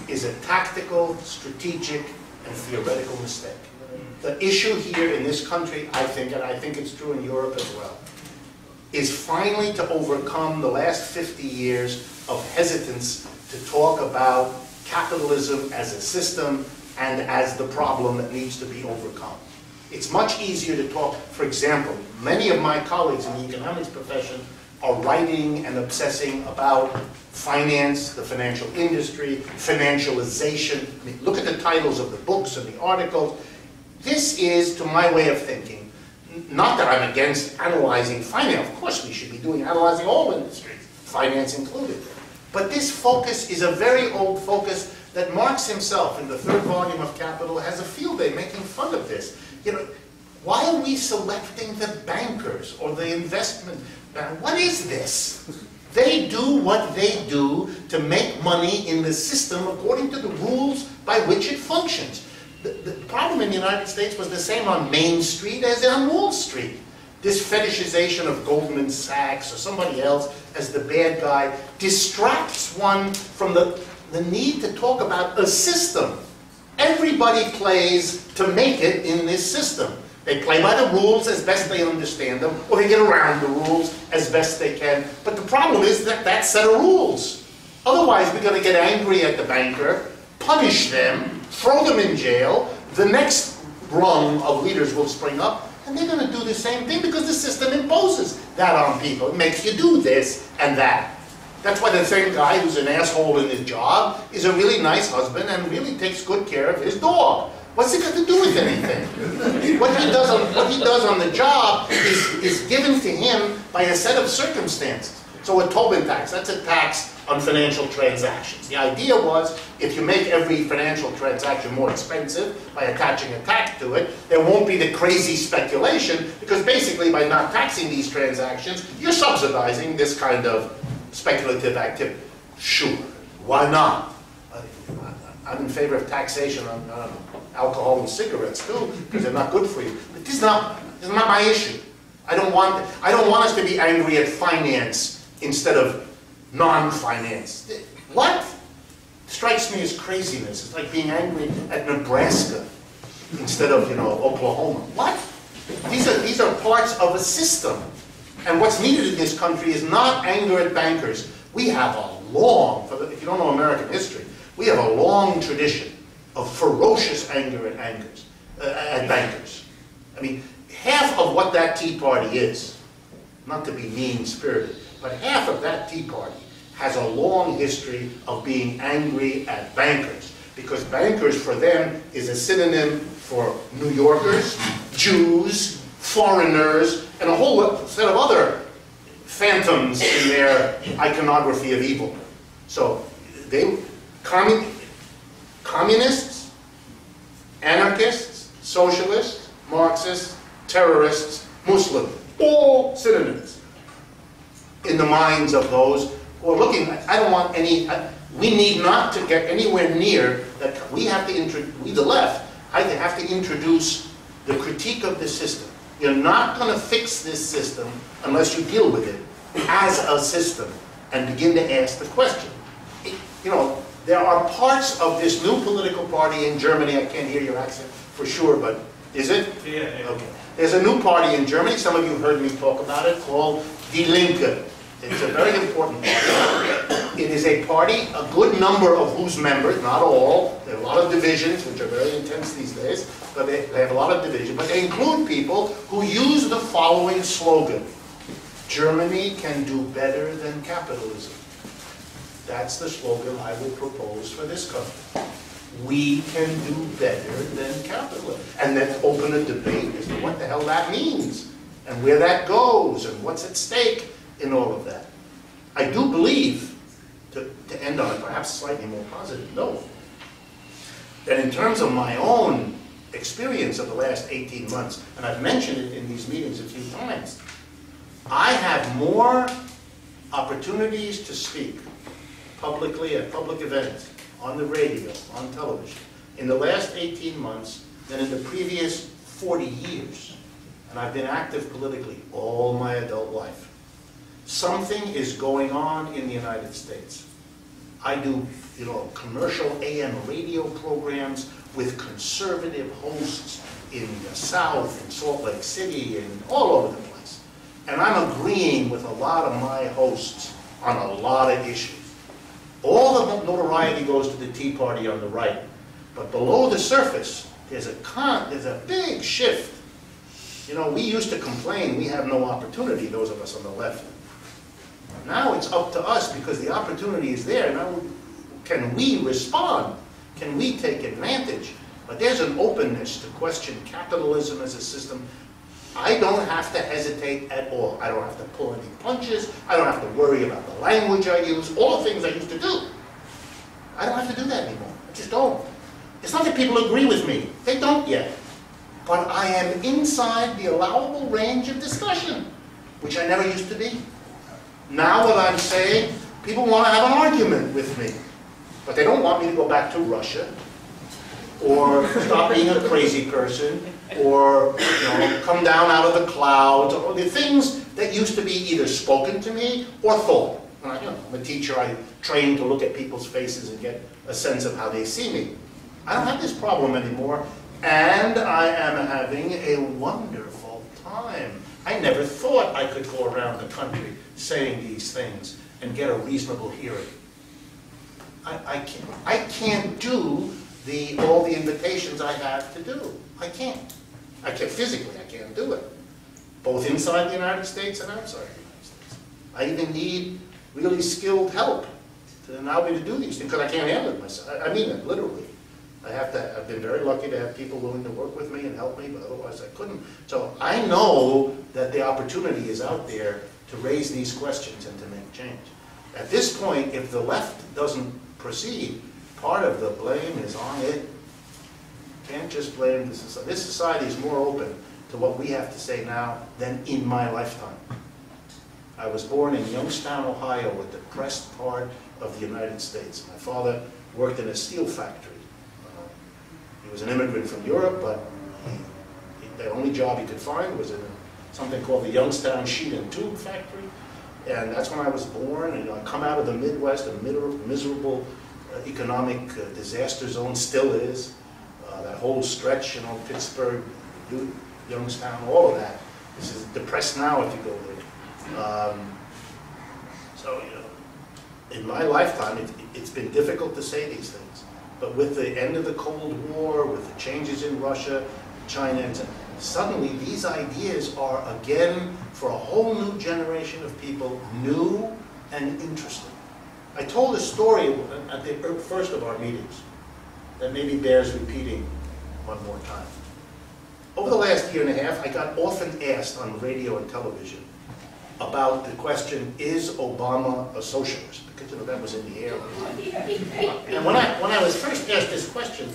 is a tactical, strategic, and theoretical mistake. The issue here in this country, I think, and I think it's true in Europe as well, is finally to overcome the last 50 years of hesitance to talk about capitalism as a system and as the problem that needs to be overcome. It's much easier to talk, for example, many of my colleagues in the economics profession are writing and obsessing about finance, the financial industry, financialization. I mean, look at the titles of the books and the articles. This is, to my way of thinking, not that I'm against analyzing finance. Of course we should be analyzing all industries, finance included. But this focus is a very old focus that Marx himself, in the third volume of Capital, has a field day making fun of this. You know, why are we selecting the bankers or the investment? What is this? They do what they do to make money in the system according to the rules by which it functions. The problem in the United States was the same on Main Street as on Wall Street. This fetishization of Goldman Sachs or somebody else as the bad guy distracts one from the need to talk about a system. Everybody plays to make it in this system. They play by the rules as best they understand them, or they get around the rules as best they can. But the problem is that set of rules. Otherwise, we're going to get angry at the banker, punish them, throw them in jail. The next rung of leaders will spring up, and they're going to do the same thing because the system imposes that on people. It makes you do this and that. That's why the same guy who's an asshole in his job is a really nice husband and really takes good care of his dog. What's it got to do with anything? What he does on the job is given to him by a set of circumstances. So a Tobin tax, that's a tax on financial transactions. The idea was, if you make every financial transaction more expensive by attaching a tax to it, there won't be the crazy speculation, because basically by not taxing these transactions, you're subsidizing this kind of speculative activity. Sure, why not? I'm in favor of taxation on alcohol and cigarettes too, because they're not good for you. But this is not my issue. I don't want us to be angry at finance instead of non-finance. What strikes me as craziness? It's like being angry at Nebraska instead of, Oklahoma. What? These are parts of a system. And what's needed in this country is not anger at bankers. We have a long, if you don't know American history, we have a long tradition of ferocious anger at bankers. I mean, half of what that Tea Party is, not to be mean-spirited, but half of that Tea Party has a long history of being angry at bankers. Because bankers, for them, is a synonym for New Yorkers, Jews, foreigners, and a whole set of other phantoms in their iconography of evil. So, communists, anarchists, socialists, Marxists, terrorists, Muslims, all synonyms in the minds of those who are looking. I don't want any, we need not to get anywhere near that. We have to, we the left, I have to introduce the critique of the system. You're not going to fix this system unless you deal with it as a system and begin to ask the question. There are parts of this new political party in Germany, I can't hear your accent for sure, but is it? Yeah. Okay. There's a new party in Germany, some of you heard me talk about it, called Die Linke. It's a very important party. It is a party, a good number of whose members, not all, there are a lot of divisions, which are very intense these days, but they have a lot of division, but they include people who use the following slogan: Germany can do better than capitalism. That's the slogan I would propose for this country. We can do better than capitalism. And then open a debate as to what the hell that means, and where that goes, and what's at stake in all of that. I do believe, to end on a perhaps slightly more positive note, that in terms of my own experience of the last 18 months, and I've mentioned it in these meetings a few times, I have more opportunities to speak publicly at public events, on the radio, on television, in the last 18 months than in the previous 40 years. And I've been active politically all my adult life. Something is going on in the United States. I do, commercial AM radio programs with conservative hosts in the South, in Salt Lake City, and all over the place. And I'm agreeing with a lot of my hosts on a lot of issues. All the notoriety goes to the Tea Party on the right. But below the surface, there's a big shift. We used to complain we have no opportunity, those of us on the left. Now it's up to us because the opportunity is there. Now, can we respond? Can we take advantage? But there's an openness to question capitalism as a system. I don't have to hesitate at all. I don't have to pull any punches. I don't have to worry about the language I use, all the things I used to do. I don't have to do that anymore. I just don't. It's not that people agree with me. They don't yet. But I am inside the allowable range of discussion, which I never used to be. Now what I'm saying, people want to have an argument with me. But they don't want me to go back to Russia, or stop being a crazy person, or come down out of the clouds, or the things that used to be either spoken to me or thought. And I'm a teacher, I train to look at people's faces and get a sense of how they see me. I don't have this problem anymore, and I am having a wonderful time. I never thought I could go around the country saying these things and get a reasonable hearing. I can't do all the invitations I have to do. I can't. Physically, I can't do it. Both inside the United States and outside the United States. I even need really skilled help to allow me to do these things, because I can't handle it myself. I mean it, literally. I've been very lucky to have people willing to work with me and help me, but otherwise I couldn't. So I know that the opportunity is out there to raise these questions and to make change. At this point, if the left doesn't proceed, part of the blame is on it. Can't just blame the society. This society is more open to what we have to say now than in my lifetime. I was born in Youngstown, Ohio, a depressed part of the United States. My father worked in a steel factory. He was an immigrant from Europe, but the only job he could find was in something called the Youngstown Sheet and Tube Factory. And that's when I was born. And I come out of the Midwest, a miserable economic disaster zone, still is. That whole stretch, Pittsburgh, Youngstown, all of that. This is depressed now if you go there. So, in my lifetime, it's been difficult to say these things. But with the end of the Cold War, with the changes in Russia, China, and suddenly these ideas are again, for a whole new generation of people, new and interesting. I told a story at the first of our meetings that maybe bears repeating one more time. Over the last year and a half, I got often asked on radio and television about the question, is Obama a socialist? Because that was in the air. And when I was first asked this question,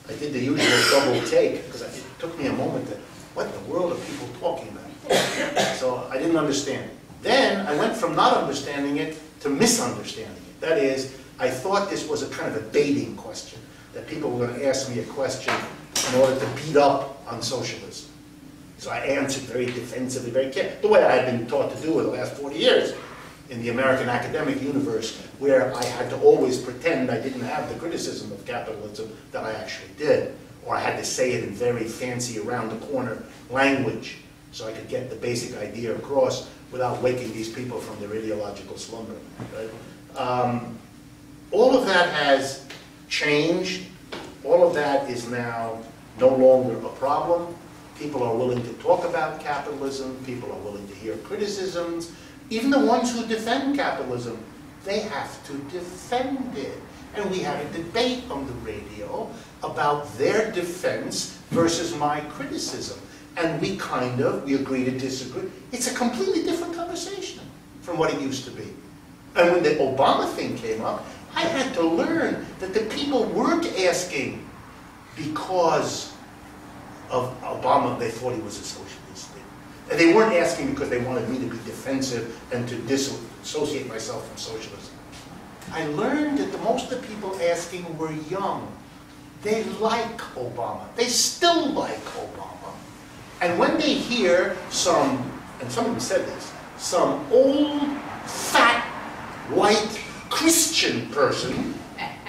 I did the usual double take, because it took me a moment to, what in the world are people talking about? So I didn't understand it. Then I went from not understanding it to misunderstanding it. That is, I thought this was a kind of a baiting question, that people were going to ask me a question in order to beat up on socialism. So I answered very defensively, very carefully, the way I had been taught to do in the last 40 years in the American academic universe, where I had to always pretend I didn't have the criticism of capitalism that I actually did, or I had to say it in very fancy around-the-corner language so I could get the basic idea across without waking these people from their ideological slumber. Right? All of that has changed. All of that is now no longer a problem. People are willing to talk about capitalism. People are willing to hear criticisms. Even the ones who defend capitalism, they have to defend it. And we had a debate on the radio about their defense versus my criticism. And we agree to disagree. It's a completely different conversation from what it used to be. And when the Obama thing came up, I had to learn that the people weren't asking because of Obama, they thought he was a socialist. And they weren't asking because they wanted me to be defensive and to disassociate myself from socialism. I learned that most of the people asking were young. They like Obama. They still like Obama. And when they hear some, and somebody said this, some old, fat, white Christian person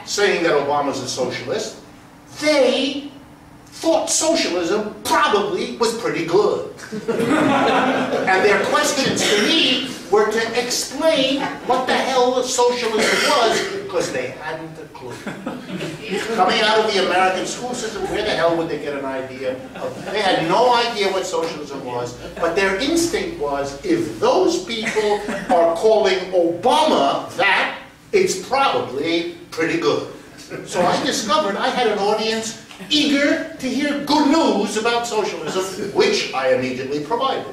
saying that Obama's a socialist. They thought socialism probably was pretty good. And their questions to me were to explain what the hell socialism was, because they hadn't a clue. Coming out of the American school system, where the hell would they get an idea of? They had no idea what socialism was, but their instinct was, if those people are calling Obama that, it's probably pretty good. So I discovered I had an audience eager to hear good news about socialism, which I immediately provided.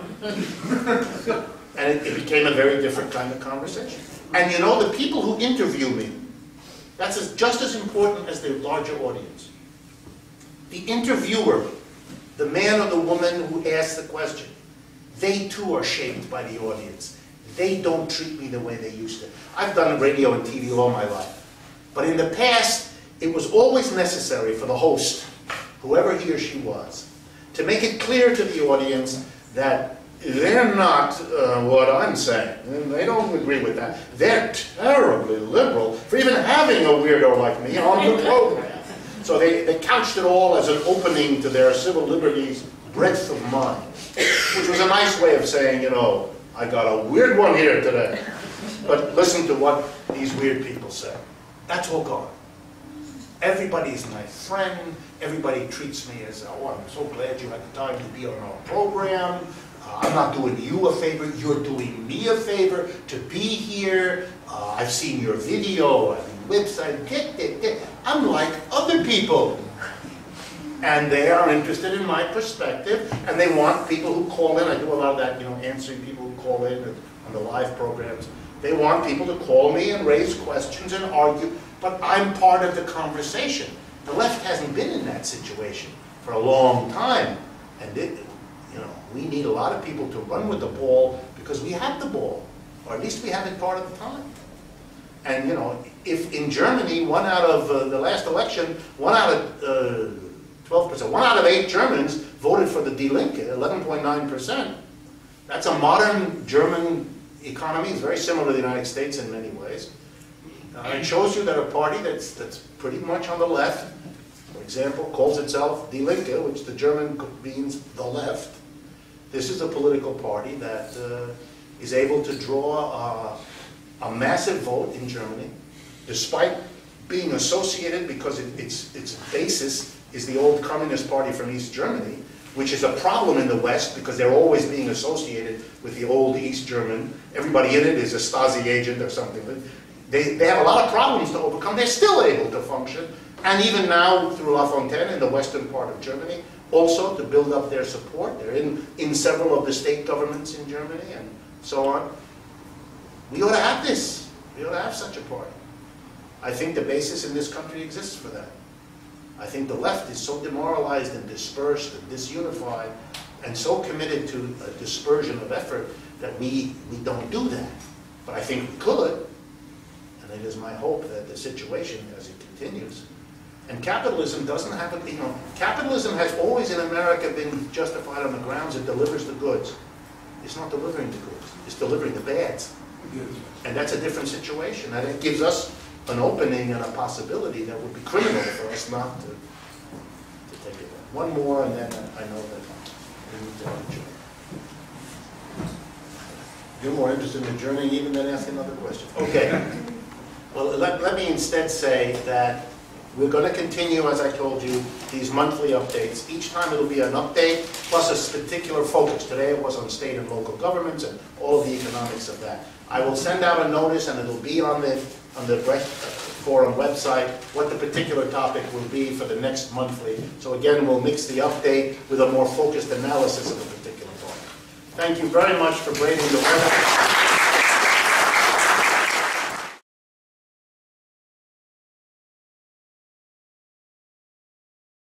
And it became a very different kind of conversation. And you know, the people who interview me, that's just as important as the larger audience. The interviewer, the man or the woman who asks the question, they too are shaped by the audience. They don't treat me the way they used to. I've done radio and TV all my life. But in the past, it was always necessary for the host, whoever he or she was, to make it clear to the audience that they're not what I'm saying. They don't agree with that. They're terribly liberal for even having a weirdo like me on the program. So they couched it all as an opening to their civil liberties breadth of mind, which was a nice way of saying, you know, I got a weird one here today. But listen to what these weird people say. That's all gone. Everybody's my friend. Everybody treats me as, oh, I'm so glad you had the time to be on our program. I'm not doing you a favor. You're doing me a favor to be here. I've seen your video on the website. I'm like other people. And they are interested in my perspective, and they want people who call in. I do a lot of that, you know, answering people who call in on the live programs. They want people to call me and raise questions and argue, but I'm part of the conversation. The left hasn't been in that situation for a long time, and you know, we need a lot of people to run with the ball because we have the ball, or at least we have it part of the time. And you know, if in Germany, one out of the last election, 12%, 1 out of 8 Germans voted for the Die Linke, 11.9%. That's a modern German economy. It's very similar to the United States in many ways. It shows you that a party that's pretty much on the left, for example, calls itself Die Linke, which the German means the left. This is a political party that is able to draw a massive vote in Germany, despite being associated, because its basis is the old Communist Party from East Germany, which is a problem in the West because they're always being associated with the old East German. Everybody in it is a Stasi agent or something. But they have a lot of problems to overcome. They're still able to function. And even now, through La Fontaine in the western part of Germany, also to build up their support. They're in several of the state governments in Germany and so on. We ought to have this. We ought to have such a party. I think the basis in this country exists for that. I think the left is so demoralized and dispersed and disunified and so committed to a dispersion of effort that we don't do that. But I think we could, and it is my hope that the situation, as it continues, and capitalism doesn't have a, you know, capitalism has always in America been justified on the grounds it delivers the goods. It's not delivering the goods, it's delivering the bads. And that's a different situation, and it gives us an opening and a possibility that would be criminal for us not to take it. One more, and then I know that we need to adjourn. You're more interested in adjourning even than asking another question. Okay. Well, let me instead say that we're going to continue, as I told you, these monthly updates. Each time it'll be an update plus a particular focus. Today it was on state and local governments and all of the economics of that. I will send out a notice, and it'll be on the Brecht Forum website what the particular topic will be for the next monthly. So again, we'll mix the update with a more focused analysis of a particular topic. Thank you very much for braving the weather.